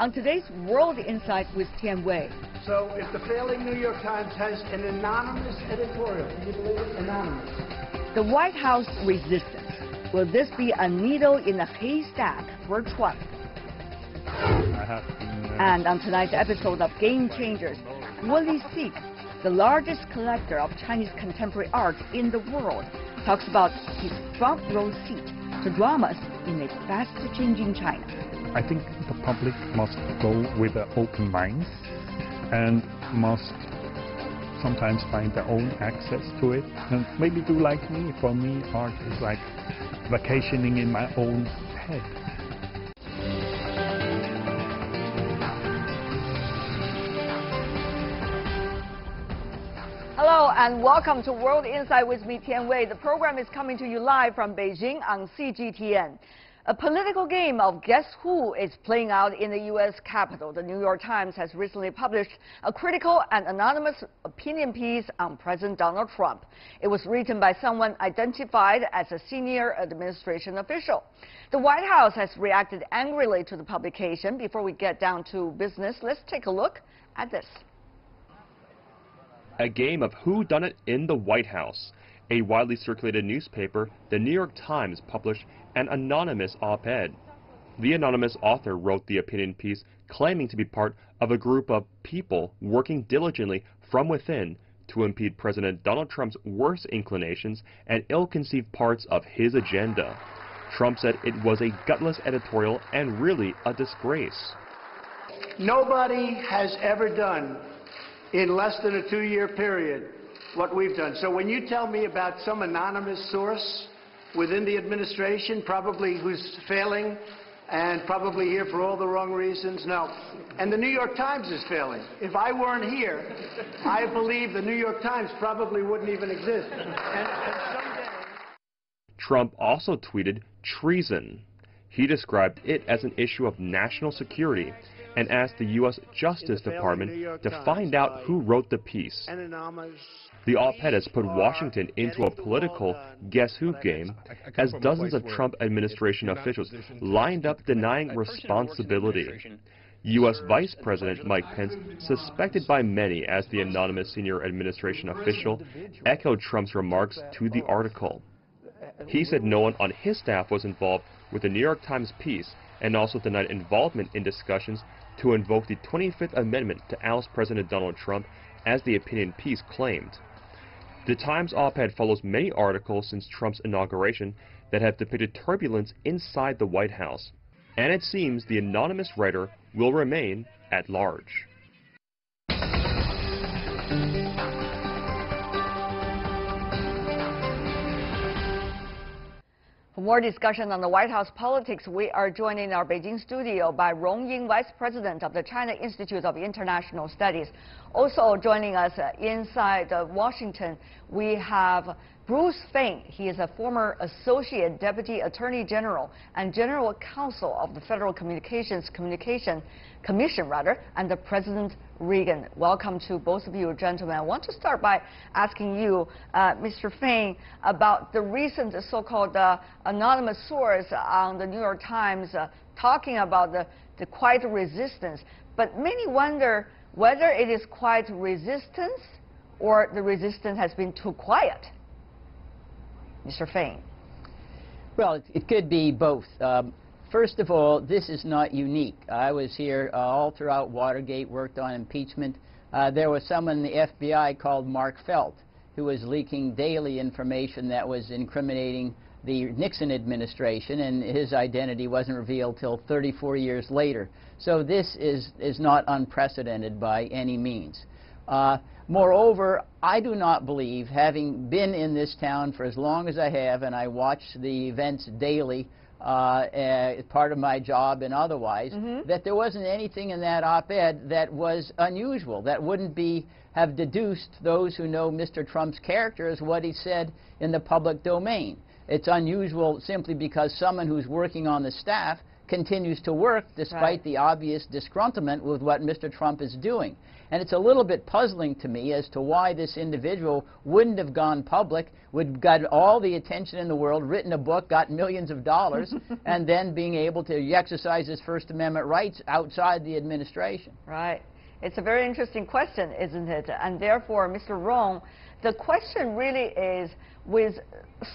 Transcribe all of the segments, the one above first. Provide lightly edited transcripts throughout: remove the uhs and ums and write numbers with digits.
On today's World Insight with Tian Wei. So if the failing New York Times has an anonymous editorial, can you believe it? Anonymous. The White House resistance. Will this be a needle in a haystack for Trump? And on tonight's episode of Game Changers, Uli Sigg, the largest collector of Chinese contemporary art in the world, talks about his front row seat to dramas in a fast-changing China. I think the public must go with an open mind and must sometimes find their own access to it and maybe do like me. For me, art is like vacationing in my own head. Hello and welcome to World Insight with me, Tian Wei. The program is coming to you live from Beijing on CGTN. A political game of guess who is playing out in the U.S. Capitol. The New York Times has recently published a critical and anonymous opinion piece on President Donald Trump. It was written by someone identified as a senior administration official. The White House has reacted angrily to the publication. Before we get down to business, let's take a look at this. A game of whodunit in the White House. A widely circulated newspaper, the New York Times, published an anonymous op-ed. The anonymous author wrote the opinion piece claiming to be part of a group of people working diligently from within to impede President Donald Trump's worst inclinations and ill-conceived parts of his agenda. Trump said it was a gutless editorial and really a disgrace. Nobody has ever done in less than a 2-year period what we've done. So when you tell me about some anonymous source within the administration, probably who's failing and probably here for all the wrong reasons, no. And the New York Times is failing. If I weren't here, I believe the New York Times probably wouldn't even exist. And someday... Trump also tweeted treason. He described it as an issue of national security and asked the U.S. Justice Department to find out who wrote the piece. The op-ed has put Washington into a political guess-who game as dozens of Trump administration officials lined up denying responsibility. U.S. Vice President Mike Pence, suspected by many as the anonymous senior administration official, echoed Trump's remarks to the article. He said no one on his staff was involved with the New York Times piece and also denied involvement in discussions to invoke the 25th Amendment to oust President Donald Trump, as the opinion piece claimed. The Times op-ed follows many articles since Trump's inauguration that have depicted turbulence inside the White House, and it seems the anonymous writer will remain at large. For more discussion on the White House politics, we are joined in our Beijing studio by Rong Ying, Vice President of the China Institute of International Studies. Also joining us inside Washington, we have Bruce Fang. He is a former Associate Deputy Attorney General and General Counsel of the Federal Communication Commission, under President Reagan. Welcome to both of you, gentlemen. I want to start by asking you, Mr. Fang, about the recent so-called anonymous source on the New York Times talking about the quiet resistance. But many wonder whether it is quiet resistance or the resistance has been too quiet. Mr. Fang. Well, it could be both. First of all, this is not unique. I was here all throughout Watergate, worked on impeachment. There was someone in the FBI called Mark Felt who was leaking daily information that was incriminating the Nixon administration, and his identity wasn't revealed till 34 years later. So this is not unprecedented by any means. Moreover, I do not believe, having been in this town for as long as I have, and I watch the events daily, part of my job and otherwise, that there wasn't anything in that op-ed that was unusual, that wouldn't have deduced those who know Mr. Trump's character as what he said in the public domain. It's unusual simply because someone who's working on the staff continues to work despite the obvious disgruntlement with what Mr. Trump is doing. And it's a little bit puzzling to me as to why this individual wouldn't have gone public, would have got all the attention in the world, written a book, got millions of dollars, and then being able to exercise his First Amendment rights outside the administration. Right. It's a very interesting question, isn't it? And therefore, Mr. Rong, the question really is, with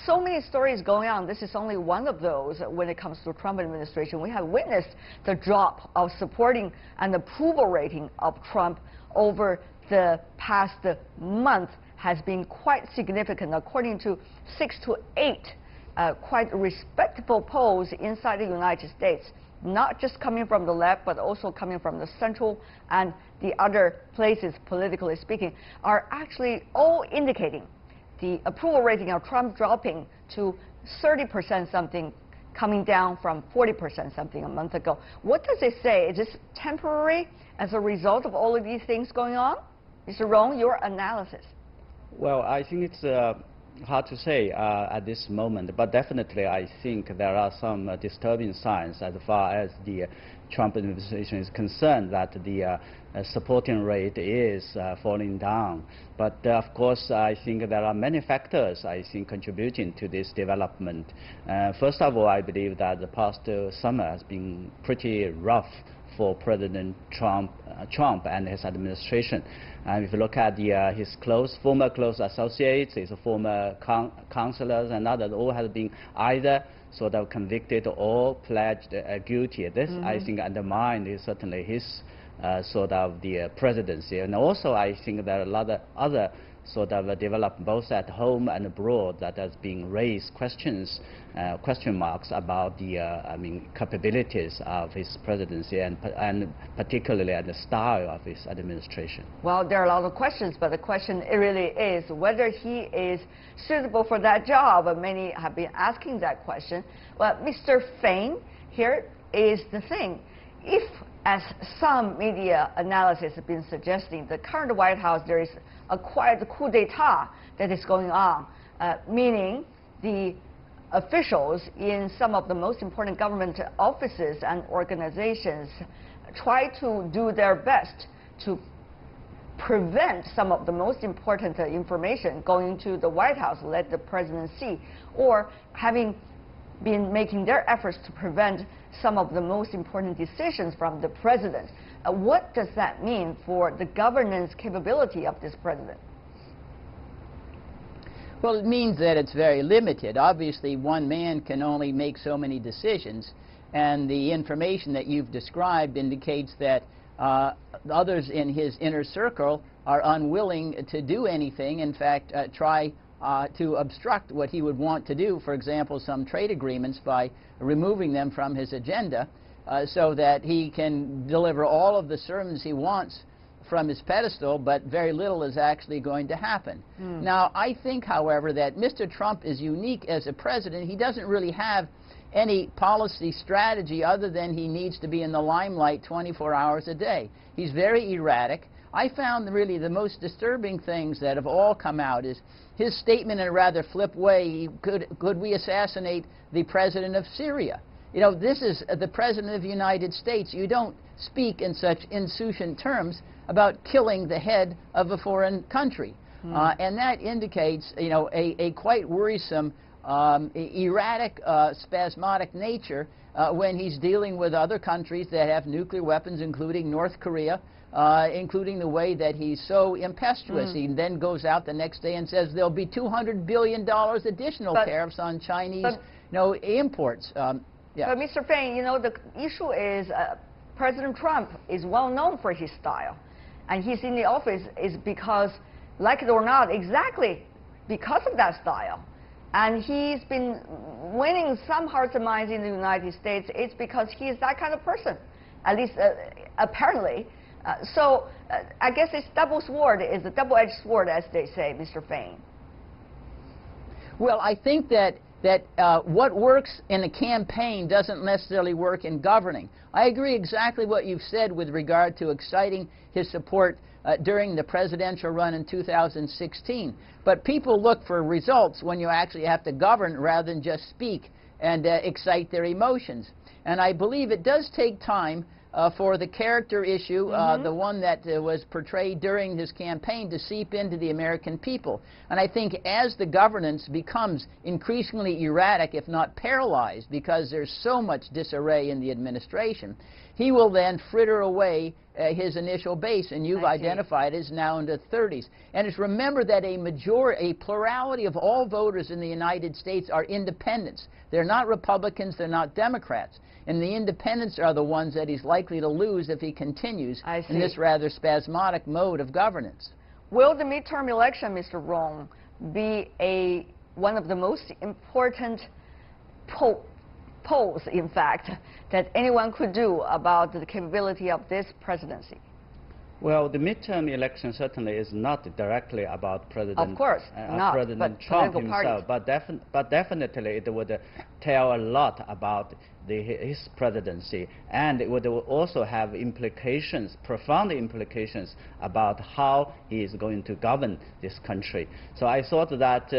so many stories going on, this is only one of those when it comes to the Trump administration. We have witnessed the drop of supporting and approval rating of Trump over the past month has been quite significant. According to 6 to 8 quite respectable polls inside the United States, not just coming from the left, but also coming from the central and the other places, politically speaking, are actually all indicating the approval rating of Trump dropping to 30% something, coming down from 40% something a month ago. What does it say? Is this temporary as a result of all of these things going on? Mr. Rong, your analysis. Well, I think it's hard to say at this moment, but definitely I think there are some disturbing signs as far as the Trump administration is concerned, that the supporting rate is falling down. But of course, I think there are many factors, I think, contributing to this development. First of all, I believe that the past summer has been pretty rough for President Trump and his administration. And if you look at his former close associates, his former counselors and others, all have been either sort of convicted or pledged guilty. This, I think, undermines certainly his sort of the presidency. And also, I think there are a lot of other sort of developed both at home and abroad that has been raised question marks about the capabilities of his presidency and particularly the style of his administration. Well, there are a lot of questions, but the question really is whether he is suitable for that job. Many have been asking that question. Well, Mr. Fang, here is the thing. If, as some media analysis have been suggesting, the current White House, there is a quiet coup d'etat that is going on, meaning the officials in some of the most important government offices and organizations try to do their best to prevent some of the most important information going to the White House, let the president see, or having been making their efforts to prevent some of the most important decisions from the president. What does that mean for the governance capability of this president? Well, it means that it's very limited. Obviously, one man can only make so many decisions, and the information that you've described indicates that others in his inner circle are unwilling to do anything, in fact, try to obstruct what he would want to do, for example, some trade agreements, by removing them from his agenda so that he can deliver all of the sermons he wants from his pedestal, but very little is actually going to happen. Now, I think, however, that Mr. Trump is unique as a president. He doesn't really have any policy strategy other than he needs to be in the limelight 24 hours a day. He's very erratic. I found really the most disturbing things that have all come out is his statement in a rather flip way, could we assassinate the president of Syria? You know, this is the president of the United States. You don't speak in such insouciant terms about killing the head of a foreign country. And that indicates, you know, a quite worrisome, erratic, spasmodic nature when he's dealing with other countries that have nuclear weapons, including North Korea, including the way that he's so impetuous. He then goes out the next day and says there'll be $200 billion additional tariffs on Chinese imports. But Mr. Fang, you know, the issue is President Trump is well known for his style. And he's in the office is because, like it or not, exactly because of that style. And he's been winning some hearts and minds in the United States. It's because he is that kind of person, at least apparently. So I guess it's double sword, is a double-edged sword, as they say, Mr. Fang. Well, I think that what works in a campaign doesn't necessarily work in governing. I agree exactly what you've said with regard to exciting his support during the presidential run in 2016. But people look for results when you actually have to govern rather than just speak. and excite their emotions. And I believe it does take time for the character issue, the one that was portrayed during his campaign, to seep into the American people. And I think as the governance becomes increasingly erratic, if not paralyzed, because there's so much disarray in the administration, he will then fritter away his initial base, and you've identified is now in the 30s. And it's remember that a plurality of all voters in the United States are independents. They're not Republicans, they're not Democrats. And the independents are the ones that he's likely to lose if he continues in this rather spasmodic mode of governance. Will the midterm election, Mr. Rong, be one of the most important polls, in fact, that anyone could do about the capability of this presidency? Well, the midterm election certainly is not directly about President, of course, President Trump himself, but definitely it would tell a lot about his presidency, and it would also have implications, profound implications, about how he is going to govern this country. So I thought that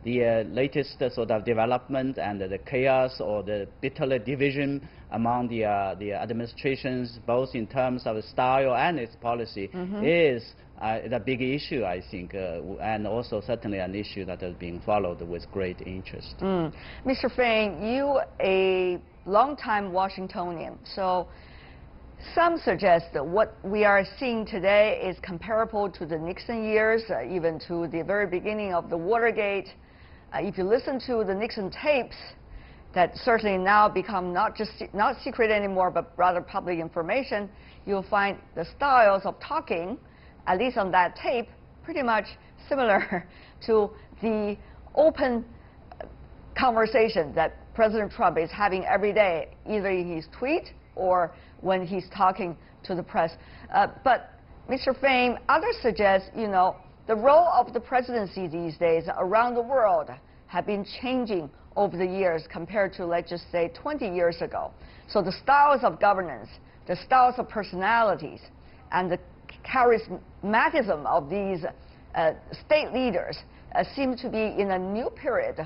the latest sort of development and the chaos or the bitter division among the administrations, both in terms of style and its policy, is a big issue, I think, and also certainly an issue that is being followed with great interest. Mr. Fang, you a longtime Washingtonian, so some suggest that what we are seeing today is comparable to the Nixon years, even to the very beginning of the Watergate. If you listen to the Nixon tapes, that certainly now become not secret anymore, but rather public information, you'll find the styles of talking, at least on that tape, pretty much similar to the open conversation that President Trump is having every day, either in his tweet or when he's talking to the press. But Mr. Fang, others suggest, the role of the presidency these days around the world have been changing over the years compared to, let's just say, 20 years ago. So the styles of governance, the styles of personalities, and the charismatism of these state leaders seem to be in a new period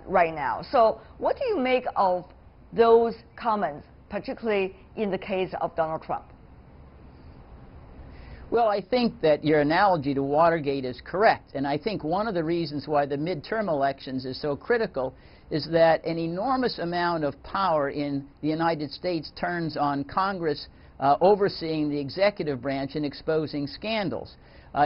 right now. So what do you make of those comments, particularly in the case of Donald Trump? Well, I think that your analogy to Watergate is correct, and I think one of the reasons why the midterm elections is so critical is that an enormous amount of power in the United States turns on Congress overseeing the executive branch and exposing scandals.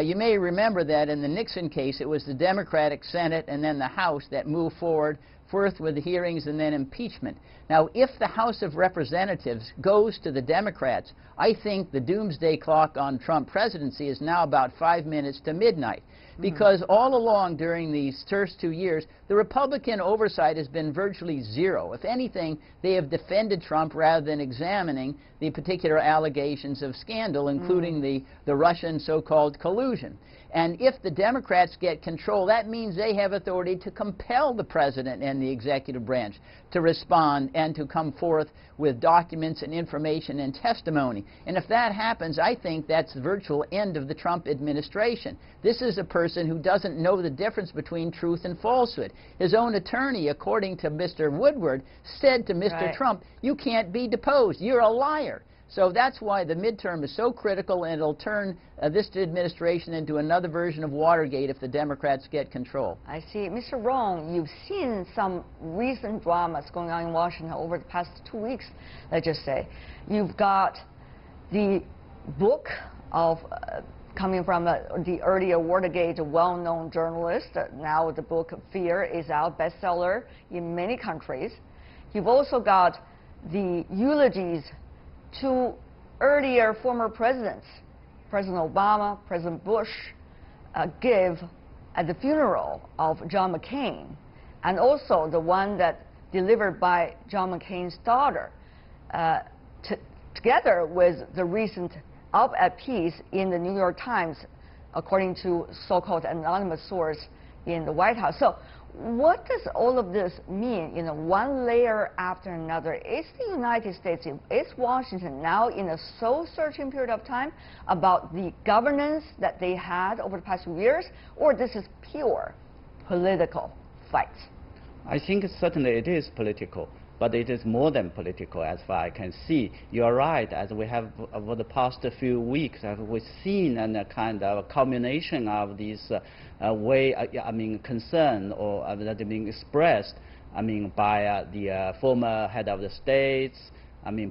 You may remember that in the Nixon case, it was the Democratic Senate and then the House that moved forward, first with the hearings and then impeachment. Now, if the House of Representatives goes to the Democrats, I think the doomsday clock on Trump presidency is now about 5 minutes to midnight. Because all along during these first 2 years, the Republican oversight has been virtually zero. If anything, they have defended Trump rather than examining the particular allegations of scandal, including the Russian so-called collusion. And if the Democrats get control, that means they have authority to compel the president and the executive branch to respond and to come forth with documents and information and testimony. And if that happens, I think that's the virtual end of the Trump administration. This is a person who doesn't know the difference between truth and falsehood. His own attorney, according to Mr. Woodward, said to Mr. Trump, "You can't be deposed. You're a liar." So that's why the midterm is so critical, and it'll turn this administration into another version of Watergate if the Democrats get control. I see. Mr. Rong, you've seen some recent dramas going on in Washington over the past 2 weeks, let's just say. You've got the book of coming from the earlier Watergate well-known journalist. Now the book Fear is out, bestseller in many countries. You've also got the eulogies to earlier former presidents, President Obama, President Bush, give at the funeral of John McCain, and also the one that delivered by John McCain's daughter, together with the recent op-ed piece in the New York Times, according to so-called anonymous source in the White House. So what does all of this mean, one layer after another? Is the United States, is Washington now in a soul-searching period of time about the governance that they had over the past few years, or this is pure political fights? I think certainly it is political, but it is more than political as far as I can see. You're right, as we have over the past few weeks, we've seen a kind of culmination of these concern or that are being expressed, by the former head of the states,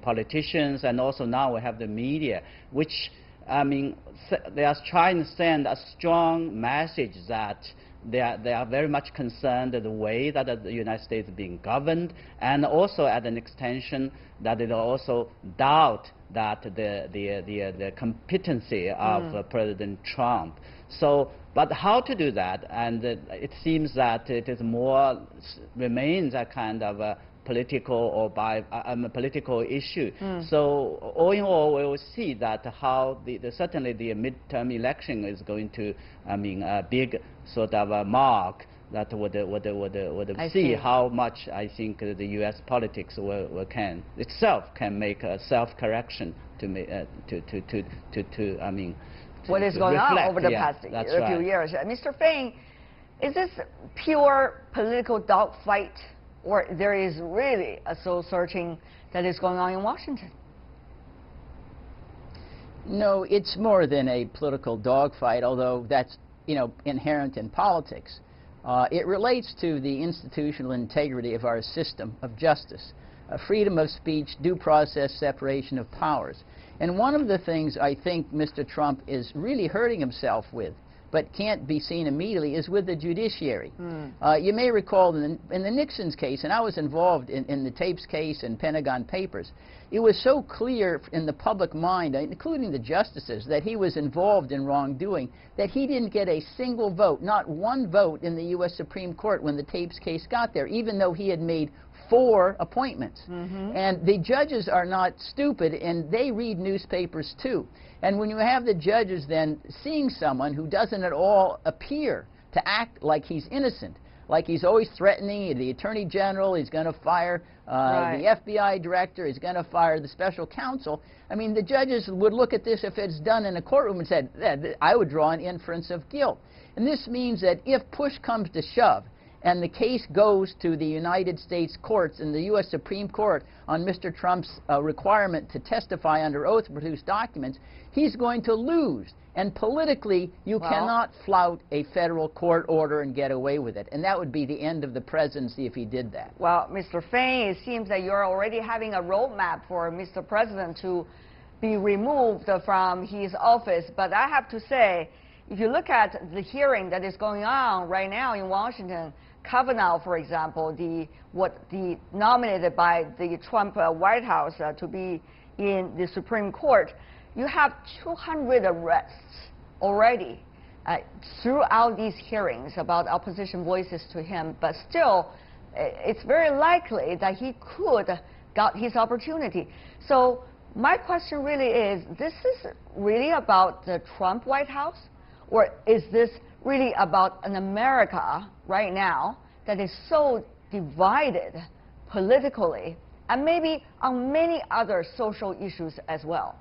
politicians, and also now we have the media, which, they are trying to send a strong message that they are very much concerned with the way that the United States is being governed, and also at an extension that they also doubt that the competency of President Trump. So, but how to do that? And it seems that it is more remains a kind of a political or political issue. So all in all, we will see that how certainly the midterm election is going to a big sort of a mark that would see how much I think the U.S. politics can make a self-correction what is going on over the past few years. Mr. Fang, is this pure political dogfight, or there is really a soul searching that is going on in Washington? No, it's more than a political dogfight, although that's inherent in politics. It relates to the institutional integrity of our system of justice, freedom of speech, due process, separation of powers. And one of the things I think Mr. Trump is really hurting himself with, but can't be seen immediately, is with the judiciary. You may recall in the Nixon's case, and I was involved in the tapes case and Pentagon Papers, it was so clear in the public mind, including the justices, that he was involved in wrongdoing, that he didn't get a single vote, not one vote in the U.S. Supreme Court when the tapes case got there, even though he had made 4 appointments. And the judges are not stupid, and they read newspapers too. And when you have the judges then seeing someone who doesn't at all appear to act like he's innocent, like he's always threatening the Attorney General, he's going to fire the FBI director, he's going to fire the special counsel, I mean, the judges would look at this if it's done in a courtroom and said, I would draw an inference of guilt. And this means that if push comes to shove, and the case goes to the United States courts and the U.S. Supreme Court on Mr. Trump's requirement to testify under oath and produce documents, he's going to lose. And politically, you cannot flout a federal court order and get away with it. And that would be the end of the presidency if he did that. Well, Mr. Fang, it seems that you're already having a roadmap for Mr. President to be removed from his office. But I have to say, if you look at the hearing that is going on right now in Washington, Kavanaugh, for example, nominated by the Trump White House to be in the Supreme Court, you have 200 arrests already throughout these hearings about opposition voices to him. But still, it's very likely that he could got his opportunity. So my question really is, this is really about the Trump White House? Or is this really about an America right now that is so divided politically and maybe on many other social issues as well?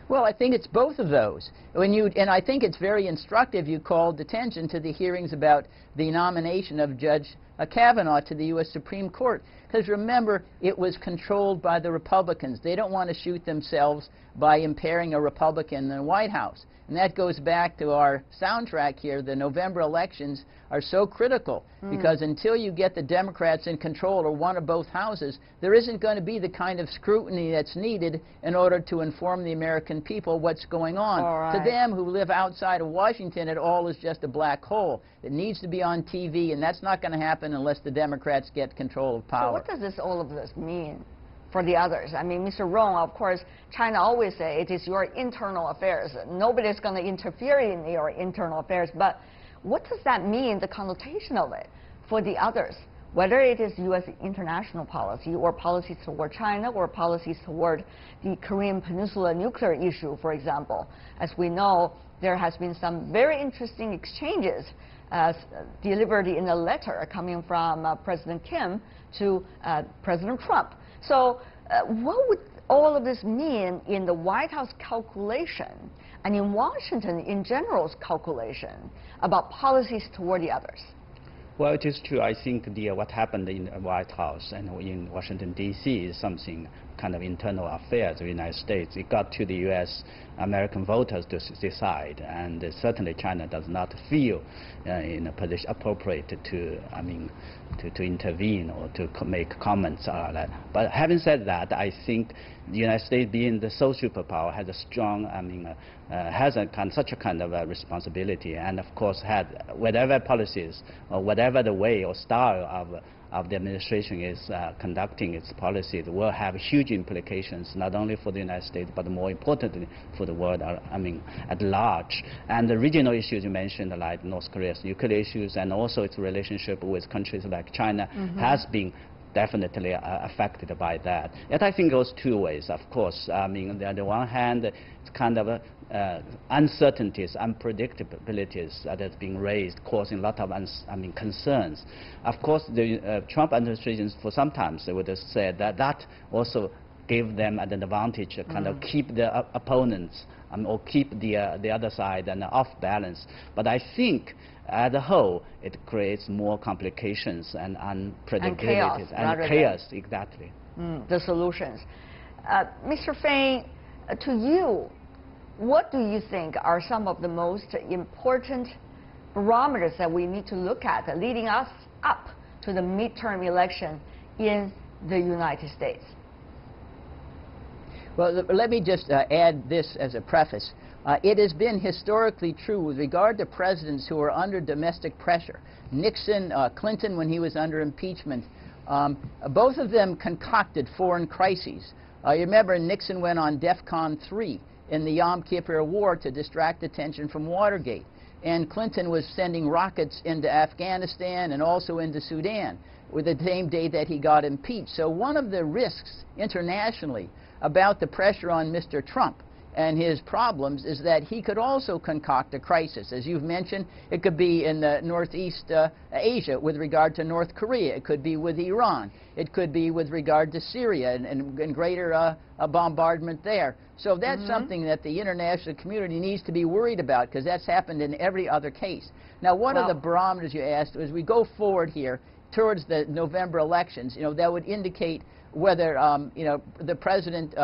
Well, I think it's both of those. And I think it's very instructive you called attention to the hearings about the nomination of Judge Kavanaugh to the U.S. Supreme Court. Because remember, it was controlled by the Republicans. They don't want to shoot themselves by impairing a Republican in the White House. And that goes back to our soundtrack here. The November elections are so critical because until you get the Democrats in control or one or both houses, there isn't going to be the kind of scrutiny that's needed in order to inform the American people what's going on. To them who live outside of Washington, it all is just a black hole. It needs to be on TV, and that's not going to happen unless the Democrats get control of power. So what does all of this mean for the others? I mean, Mr. Rong, of course, China always say it is your internal affairs. Nobody's going to interfere in your internal affairs. But what does that mean, the connotation of it, for the others? Whether it is U.S. international policy or policies toward China or policies toward the Korean Peninsula nuclear issue, for example. As we know, there has been some very interesting exchanges delivered in a letter coming from President Kim to President Trump. So what would all of this mean in the White House calculation and in Washington in general's calculation about policies toward the others? Well, it is true. I think what happened in the White House and in Washington, D.C. is something kind of internal affairs of the United States. It got to the U.S. American voters to decide, and certainly China does not feel in a position appropriate to, to intervene or to make comments on that. But having said that, I think the United States, being the sole superpower, has a strong, such a kind of a responsibility, and of course had whatever policies or whatever the way or style of the administration is conducting its policies will have huge implications not only for the United States but more importantly for the world, at large. And the regional issues you mentioned, like North Korea's nuclear issues and also its relationship with countries like China, has been definitely affected by that. Yet I think it goes two ways, of course. On the one hand, it's kind of uncertainties, unpredictabilities that has been raised, causing a lot of concerns. Of course, the Trump administration, for sometimes they would have said that also gave them an advantage, kind of keep the opponents or keep the other side off balance. But I think as a whole, it creates more complications and unpredictabilities and chaos. Exactly. The solutions. Mr. Fang, to you, what do you think are some of the most important barometers that we need to look at leading us up to the midterm election in the United States? Well, let me just add this as a preface. It has been historically true with regard to presidents who are under domestic pressure. Nixon, Clinton when he was under impeachment, both of them concocted foreign crises. You remember Nixon went on DEFCON 3 in the Yom Kippur War to distract attention from Watergate. And Clinton was sending rockets into Afghanistan and also into Sudan with the same day that he got impeached. So one of the risks internationally about the pressure on Mr. Trump and his problems is that he could also concoct a crisis. As you've mentioned, it could be in the Northeast Asia with regard to North Korea. It could be with Iran. It could be with regard to Syria and greater bombardment there. So that's something that the international community needs to be worried about, because that's happened in every other case. Now, one of the barometers you asked, as we go forward here towards the November elections, that would indicate whether the President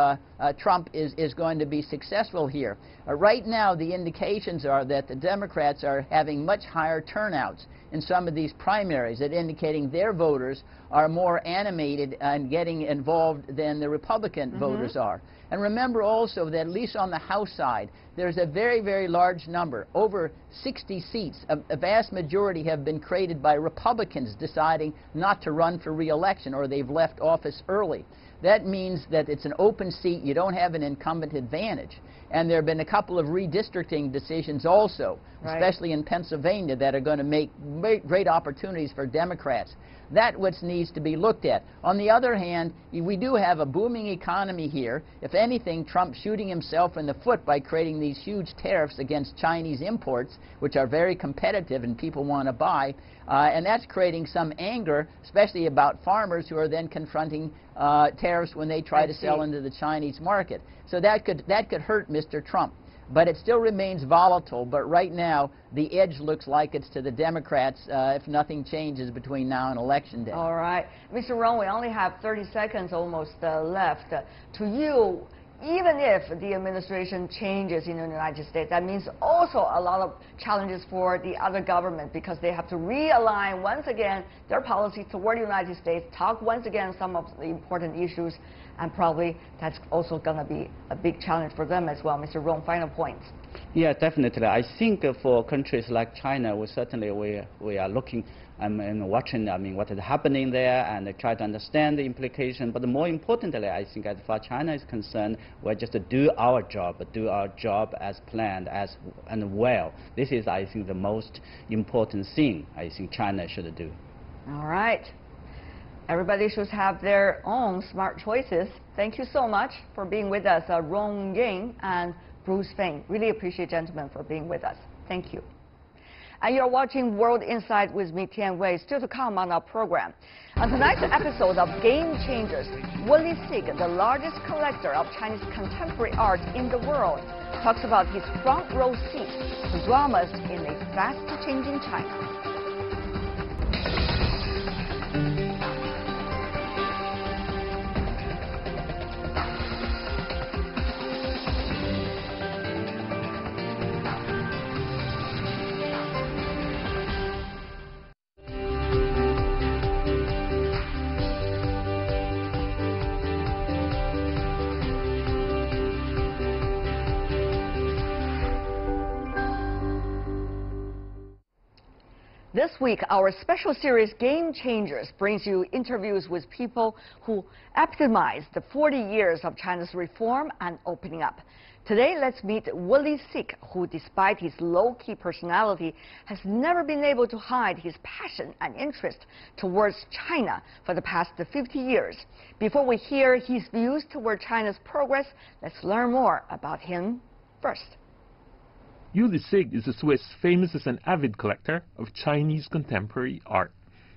Trump is going to be successful here. Right now, the indications are that the Democrats are having much higher turnouts in some of these primaries, that indicating their voters are more animated and getting involved than the Republican voters are. And remember also that at least on the House side, there's a very, very large number, over 60 seats. A vast majority have been created by Republicans deciding not to run for re-election, or they've left office early. That means that it's an open seat. You don't have an incumbent advantage. And there have been a couple of redistricting decisions also, especially in Pennsylvania, that are going to make great opportunities for Democrats. That's what needs to be looked at. On the other hand, we do have a booming economy here. If anything, Trump's shooting himself in the foot by creating these huge tariffs against Chinese imports, which are very competitive and people want to buy. And that's creating some anger, especially about farmers who are then confronting tariffs when they try to sell into the Chinese market. So that could hurt Mr. Trump. But it still remains volatile. But right now, the edge looks like it's to the Democrats if nothing changes between now and Election Day. All right. Mr. Rong, we only have 30 seconds almost left. To you, even if the administration changes in the United States, that means also a lot of challenges for the other government, because they have to realign once again their policies toward the United States, talk once again some of the important issues, and probably that's also going to be a big challenge for them as well. Mr. Rong, final points. Yeah, definitely. I think for countries like China, we are looking and watching what is happening there and try to understand the implication. But more importantly, I think as far as China is concerned, we're just to do our job as planned and well. This is, I think, the most important thing I think China should do. All right. Everybody should have their own smart choices. Thank you so much for being with us, Rong Ying and Bruce Fang. Really appreciate, gentlemen, for being with us. Thank you. And you're watching World Insight with me, Tian Wei. Still to come on our program. On tonight's episode of Game Changers, Uli Sigg, the largest collector of Chinese contemporary art in the world, talks about his front row seat to dramas in a fast-changing China. This week, our special series Game Changers brings you interviews with people who epitomize the 40 years of China's reform and opening up. Today, let's meet Uli Sigg, who, despite his low-key personality, has never been able to hide his passion and interest towards China for the past 50 years. Before we hear his views toward China's progress, let's learn more about him first. Uli Sigg is a Swiss famous as an avid collector of Chinese contemporary art.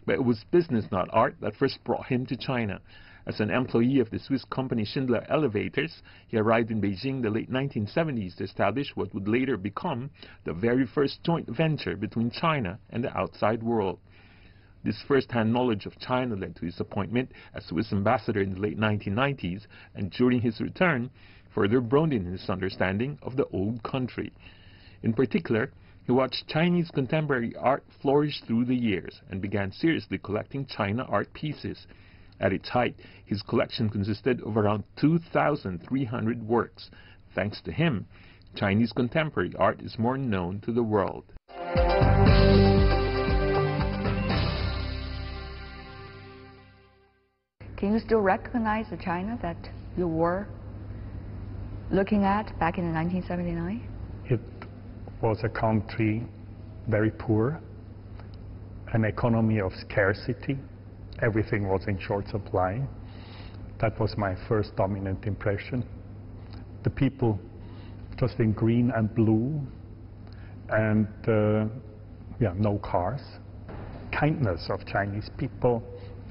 But it was business, not art, that first brought him to China. As an employee of the Swiss company Schindler Elevators, he arrived in Beijing in the late 1970s to establish what would later become the very first joint venture between China and the outside world. This first-hand knowledge of China led to his appointment as Swiss ambassador in the late 1990s, and during his return, further broadened his understanding of the old country. In particular, he watched Chinese contemporary art flourish through the years and began seriously collecting China art pieces. At its height, his collection consisted of around 2,300 works. Thanks to him, Chinese contemporary art is more known to the world. Can you still recognize the China that you were looking at back in 1979? It was a country very poor, an economy of scarcity. Everything was in short supply. That was my first dominant impression. The people just in green and blue, and no cars. Kindness of Chinese people,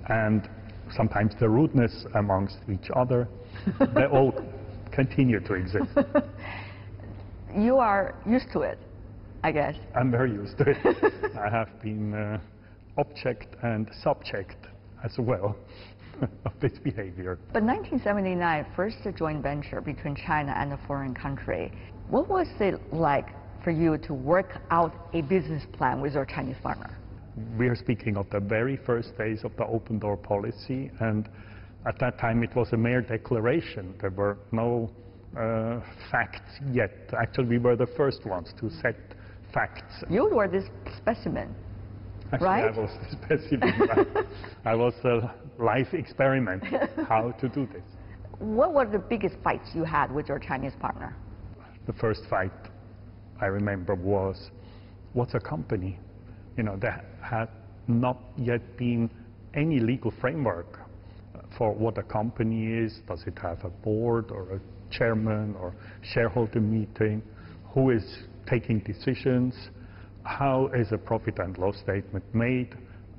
and sometimes the rudeness amongst each other, they all continue to exist. You are used to it, I guess. I'm very used to it. I have been object and subject as well of this behavior. But 1979, first a joint venture between China and a foreign country. What was it like for you to work out a business plan with your Chinese partner? We are speaking of the very first days of the open door policy, and at that time it was a mere declaration. There were no facts yet. Actually, we were the first ones to set facts. You were this specimen. Actually, right? I was the specimen. Right? I was a life experiment, how to do this. What were the biggest fights you had with your Chinese partner? The first fight I remember was, what's a company? You know, there had not yet been any legal framework for what a company is. Does it have a board or a chairman or shareholder meeting? Who is taking decisions? How is a profit and loss statement made?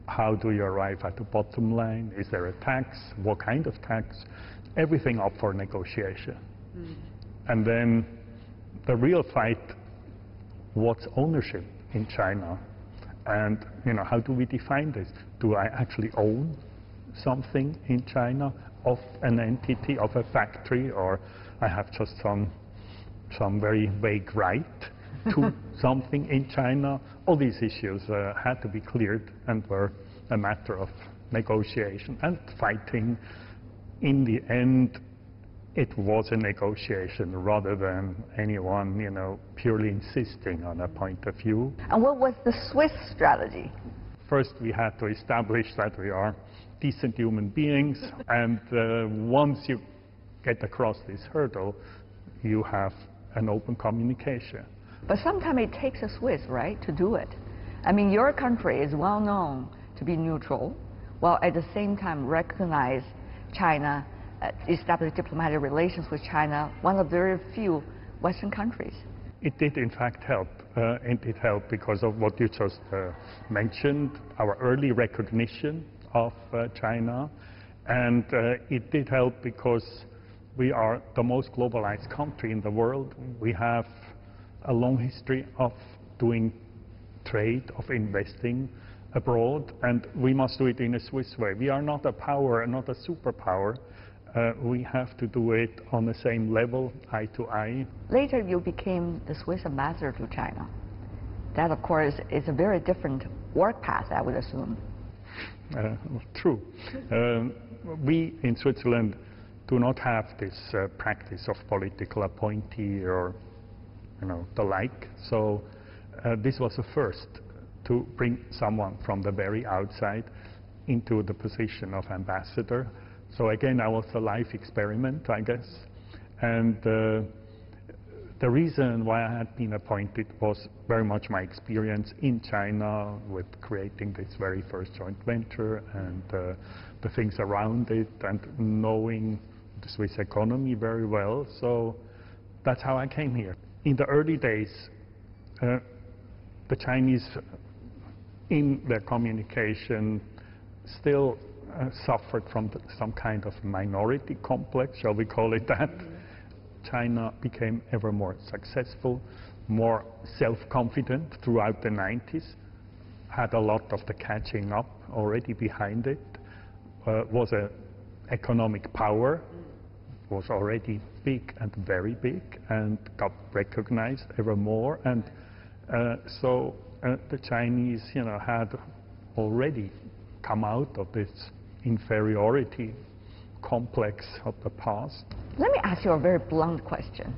How do you arrive at the bottom line? Is there a tax? What kind of tax? Everything up for negotiation. And then the real fight, what's ownership in China? And how do we define this? Do I actually own something in China of an entity, of a factory, or I have just some very vague right to something in China? All these issues had to be cleared and were a matter of negotiation and fighting. In the end, it was a negotiation rather than anyone, purely insisting on a point of view. And what was the Swiss strategy? First, we had to establish that we are decent human beings, and once you get across this hurdle, you have an open communication. But sometimes it takes a Swiss, right, to do it. I mean, your country is well known to be neutral, while at the same time recognize China, establish diplomatic relations with China, one of the very few Western countries. It did in fact help, and it helped because of what you just mentioned, our early recognition of China, and it did help because we are the most globalized country in the world. We have a long history of doing trade, of investing abroad, and we must do it in a Swiss way. We are not a power, not a superpower. We have to do it on the same level, eye to eye. Later, you became the Swiss ambassador to China. That, of course, is a very different work path, I would assume. True. We in Switzerland do not have this practice of political appointee or the like. So this was a first to bring someone from the very outside into the position of ambassador. So again, I was a life experiment, I guess. And the reason why I had been appointed was very much my experience in China with creating this very first joint venture and the things around it and knowing the Swiss economy very well. So that's how I came here. In the early days, the Chinese in their communication still suffered from some kind of minority complex, shall we call it that. China became ever more successful, more self-confident throughout the 90s, had a lot of the catching up already behind it, was an economic power, was already big and very big, and got recognized ever more. And so the Chinese, had already come out of this inferiority complex of the past. Let me ask you a very blunt question.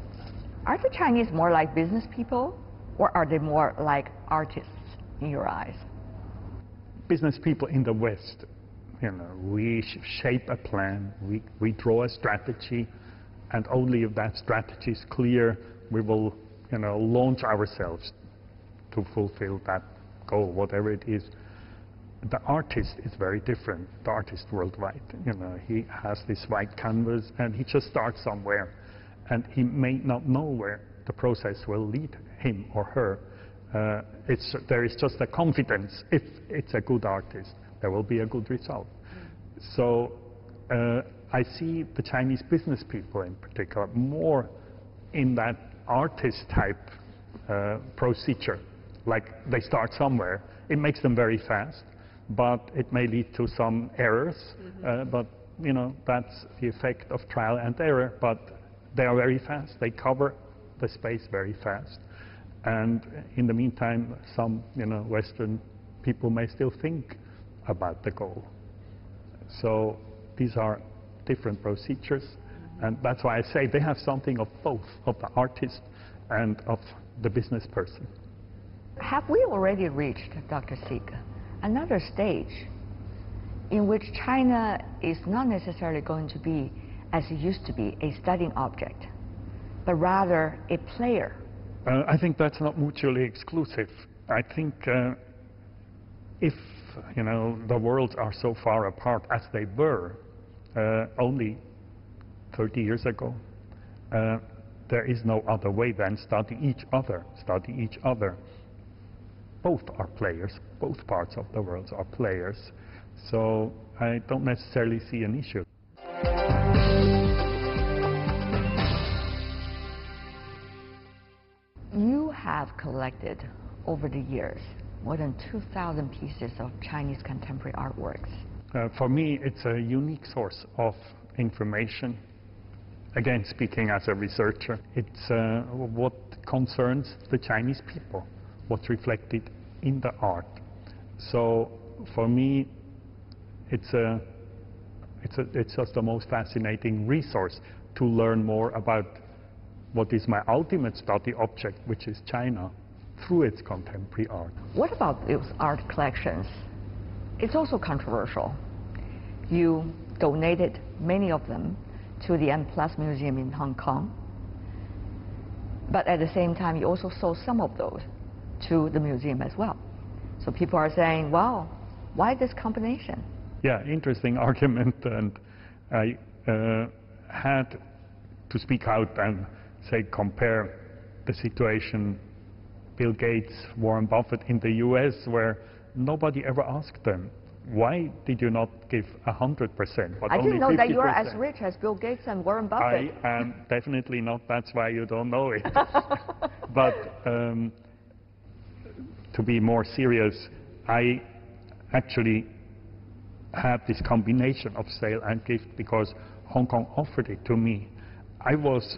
Are the Chinese more like business people, or are they more like artists in your eyes? Business people in the West, we shape a plan, we draw a strategy, and only if that strategy is clear, we will, launch ourselves to fulfill that goal, whatever it is. The artist is very different, the artist worldwide. He has this white canvas and he just starts somewhere, and he may not know where the process will lead him or her. There is just a confidence, if it's a good artist, there will be a good result. So I see the Chinese business people in particular more in that artist type procedure. Like they start somewhere, it makes them very fast, but it may lead to some errors, but that's the effect of trial and error, but they are very fast, they cover the space very fast. And in the meantime, some Western people may still think about the goal. So these are different procedures, and that's why I say they have something of both, of the artist and of the business person. Have we already reached, Dr. Sigg, another stage in which China is not necessarily going to be, as it used to be, a studying object, but rather a player? I think that's not mutually exclusive. I think if the worlds are so far apart as they were only 30 years ago, there is no other way than study each other. Both are players, both parts of the world are players, so I don't necessarily see an issue. You have collected over the years more than 2,000 pieces of Chinese contemporary artworks. For me, it's a unique source of information. Again, speaking as a researcher, it's what concerns the Chinese people, what's reflected in the art. So for me, it's just the most fascinating resource to learn more about what is my ultimate study object, which is China, through its contemporary art. What about those art collections? It's also controversial. You donated many of them to the M+ Museum in Hong Kong, but at the same time you also sold some of those to the museum as well. So people are saying, wow, why this combination? Yeah, interesting argument, and I had to speak out and say, compare the situation Bill Gates, Warren Buffett in the US, where nobody ever asked them, why did you not give 100%? But I didn't know 50%? that you are as rich as Bill Gates and Warren Buffett. I am definitely not, that's why you don't know it. But to be more serious, I actually had this combination of sale and gift because Hong Kong offered it to me. I was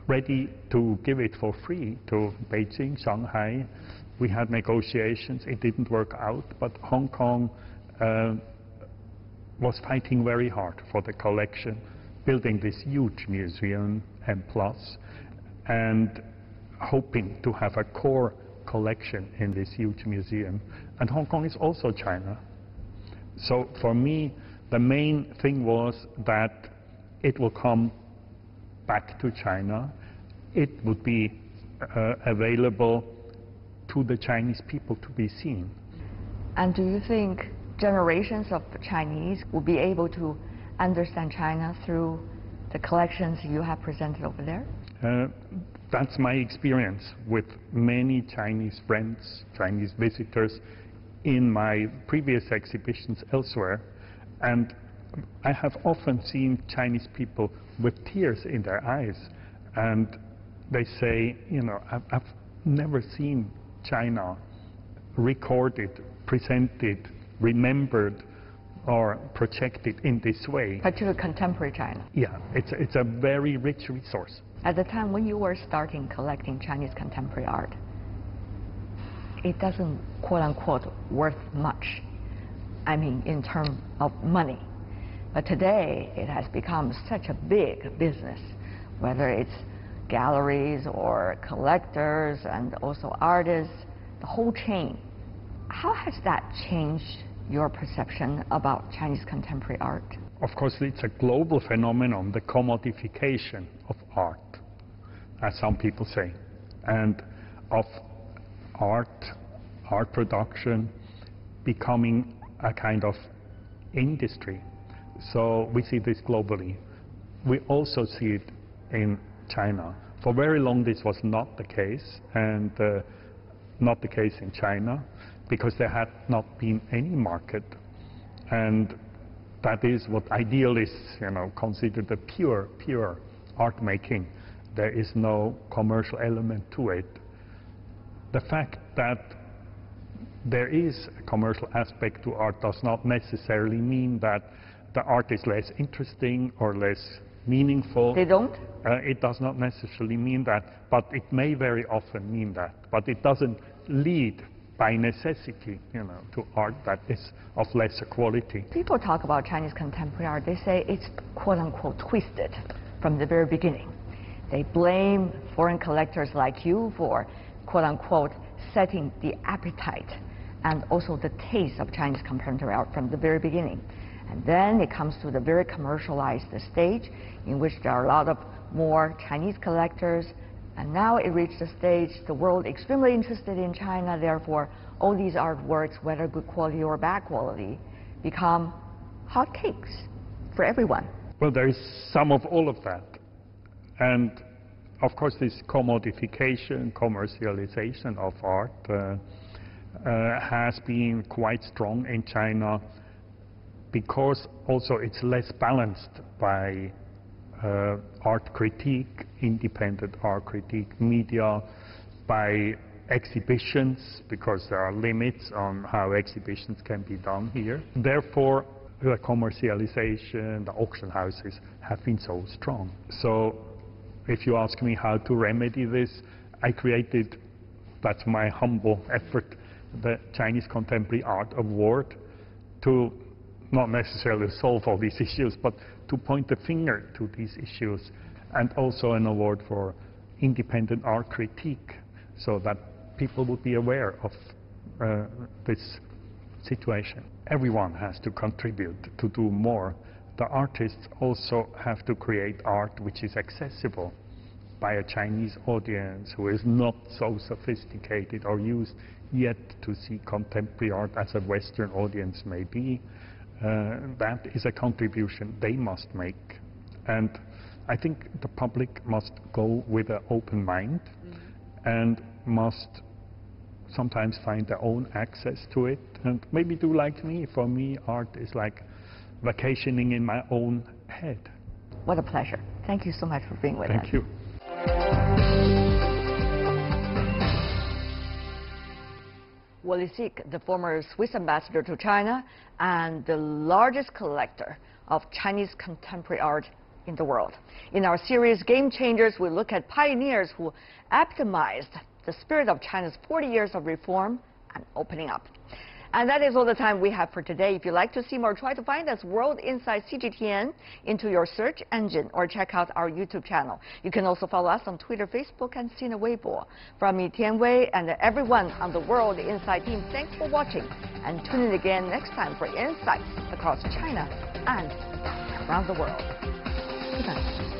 ready to give it for free to Beijing, Shanghai. We had negotiations, it didn't work out, but Hong Kong was fighting very hard for the collection, building this huge museum, M+, and hoping to have a core collection in this huge museum. And Hong Kong is also China. So for me, the main thing was that it will come back to China. It would be available to the Chinese people to be seen. And do you think generations of Chinese will be able to understand China through the collections you have presented over there? That's my experience with many Chinese friends, Chinese visitors in my previous exhibitions elsewhere. And I have often seen Chinese people with tears in their eyes. And they say, you know, I've never seen China recorded, presented, remembered, or projected in this way. Particularly contemporary China. Yeah, it's a very rich resource. At the time when you were starting collecting Chinese contemporary art, it doesn't, quote-unquote, worth much. I mean, in terms of money. But today, it has become such a big business, whether it's galleries or collectors and also artists, the whole chain. How has that changed your perception about Chinese contemporary art? Of course, it's a global phenomenon, the commodification of art, as some people say, and of art production becoming a kind of industry. So we see this globally. We also see it in China. For very long this was not the case, and not the case in China, because there had not been any market. And that is what idealists, you know, consider the pure art making. There is no commercial element to it. The fact that there is a commercial aspect to art does not necessarily mean that the art is less interesting or less meaningful. They don't? It does not necessarily mean that, but it may very often mean that. But it doesn't lead by necessity, you know, to art that is of lesser quality. People talk about Chinese contemporary art, they say it's quote-unquote twisted from the very beginning. They blame foreign collectors like you for quote-unquote setting the appetite and also the taste of Chinese contemporary art from the very beginning. And then it comes to the very commercialized stage in which there are a lot of more Chinese collectors, and now it reached the stage the world extremely interested in China, therefore all these artworks, whether good quality or bad quality, become hotcakes for everyone. Well, there is some of all of that. And of course this commodification, commercialization of art has been quite strong in China, because also it's less balanced by art critique, independent art critique, media, by exhibitions, because there are limits on how exhibitions can be done here. Therefore, the commercialization, the auction houses have been so strong. So if you ask me how to remedy this, I created, that's my humble effort, the Chinese Contemporary Art Award, to not necessarily solve all these issues, but to point the finger to these issues, and also an award for independent art critique, so that people would be aware of this situation. Everyone has to contribute to do more. The artists also have to create art which is accessible by a Chinese audience who is not so sophisticated or used yet to see contemporary art as a Western audience may be. That is a contribution they must make. And I think the public must go with an open mind and must sometimes find their own access to it, and maybe do like me. For me, art is like vacationing in my own head. What a pleasure. Thank you so much for being with us. Thank you. Uli Sigg, the former Swiss ambassador to China and the largest collector of Chinese contemporary art in the world. In our series Game Changers, we look at pioneers who epitomized the spirit of China's 40 years of reform and opening up. And that is all the time we have for today. If you'd like to see more, try to find us World Insight CGTN into your search engine or check out our YouTube channel. You can also follow us on Twitter, Facebook, and Sina Weibo. From me, Tian Wei, and everyone on the World Insight team, thanks for watching. And tune in again next time for insights across China and around the world. Good night.